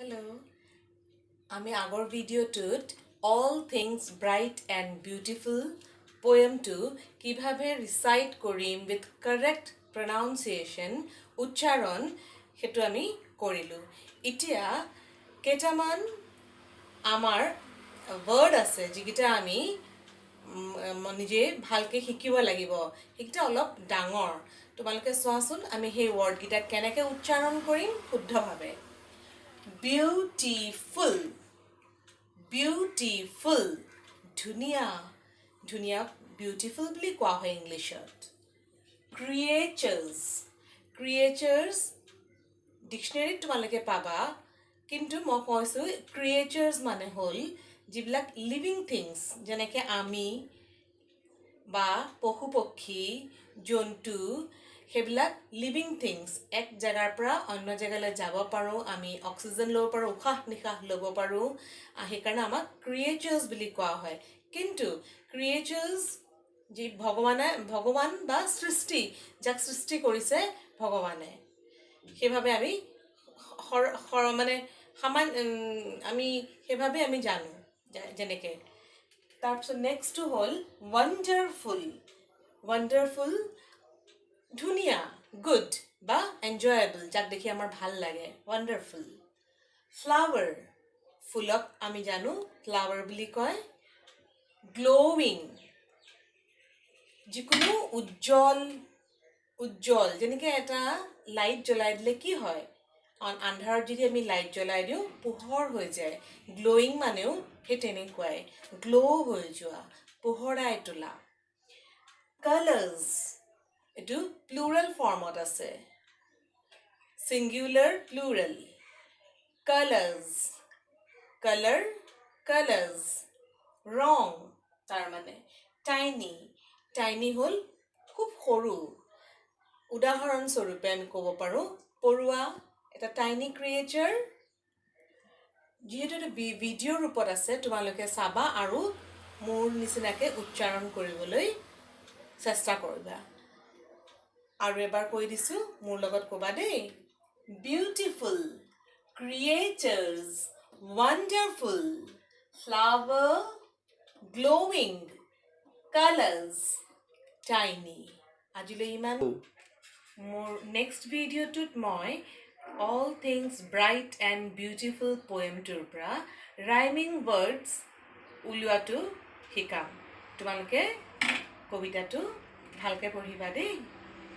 Hello. আমি আগৰ ভিডিঅ'টোত All Things Bright and Beautiful poemটো কিভাৱে recite কৰিম with correct pronunciation উচ্চাৰণ সেইটো আমি কৰিলোঁ। এতিয়া কেইটামান আমাৰ ৱৰ্ড আছে যিকেইটা আমি নিজে ভালকৈ শিকিব লাগিব। সেইকেইটা অলপ ডাঙৰ। তোমালোকে চোৱাচোন আমি সেই ৱৰ্ডকেইটা কেনেকৈ উচ্চাৰণ কৰিম শুদ্ধভাৱে। Beautiful, beautiful, ধুনীয়া, ধুনীয়া beautiful বুলি কোৱা হয় ইংলিছত। Creatures, creatures ডিকশ্যনেৰীত তোমালোকে পাবা, কিন্তু মই কৈছোঁ creatures মানে হ'ল যিবিলাক লিভিং থিংছ, যেনেকৈ আমি বা পশু পক্ষী জন্তু, সেইবিলাক লিভিং থিংছ। এক জেগাৰ পৰা অন্য জেগালৈ যাব পাৰোঁ, আমি অক্সিজেন ল'ব পাৰোঁ, উশাহ নিশাহ ল'ব পাৰোঁ, সেইকাৰণে আমাক ক্ৰিয়েচাৰ্ছ বুলি কোৱা হয়। কিন্তু ক্ৰিয়েচাৰ্ছ যি ভগৱান বা সৃষ্টি, যাক সৃষ্টি কৰিছে ভগৱানে, সেইভাৱে আমি আমি সেইভাৱে আমি জানো যেনেকৈ। তাৰপিছত নেক্সটটো হ'ল ৱণ্ডাৰফুল। ৱণ্ডাৰফুল ধুনীয়া, গুড বা এনজয়েবল, যাক দেখি আমাৰ ভাল লাগে, ৱণ্ডাৰফুল। ফ্লাৱাৰ, ফুলক আমি জানো ফ্লাৱাৰ বুলি কয়। গ্ল'ৱিং, যিকোনো উজ্জ্বল, উজ্জ্বল, যেনেকৈ এটা লাইট জ্বলাই দিলে কি হয়, আন্ধাৰত যদি আমি লাইট জ্বলাই দিওঁ পোহৰ হৈ যায়। গ্ল'য়িং মানেও সেই তেনেকুৱাই, গ্ল' হৈ যোৱা, পোহৰাই তোলা। কালাৰ্ছ, এইটো প্লুৰেল ফৰ্মত আছে, singular plural. Colours, colour, colours, ৰং তাৰমানে। টাইনি, টাইনি হ'ল খুব সৰু। উদাহৰণস্বৰূপে আমি ক'ব পাৰোঁ পৰুৱা এটা টাইনি ক্ৰিয়েচাৰ। যিহেতু এইটো ভিডিঅ'ৰ ৰূপত আছে, তোমালোকে চাবা আৰু মোৰ নিচিনাকৈ উচ্চাৰণ কৰিবলৈ চেষ্টা কৰিবা। আৰু এবাৰ কৈ দিছোঁ, মোৰ লগত ক'বা দেই। Beautiful, creatures, wonderful, flower, glowing, colours, tiny. আজিলৈ ইমান। মোৰ নেক্সট ভিডিঅ'টোত মই All Things Bright and Beautiful poemটোৰ পৰা ৰাইমিং ৱৰ্ডছ উলিওৱাটো শিকাম। তোমালোকে কবিতাটো ভালকৈ পঢ়িবা দেই।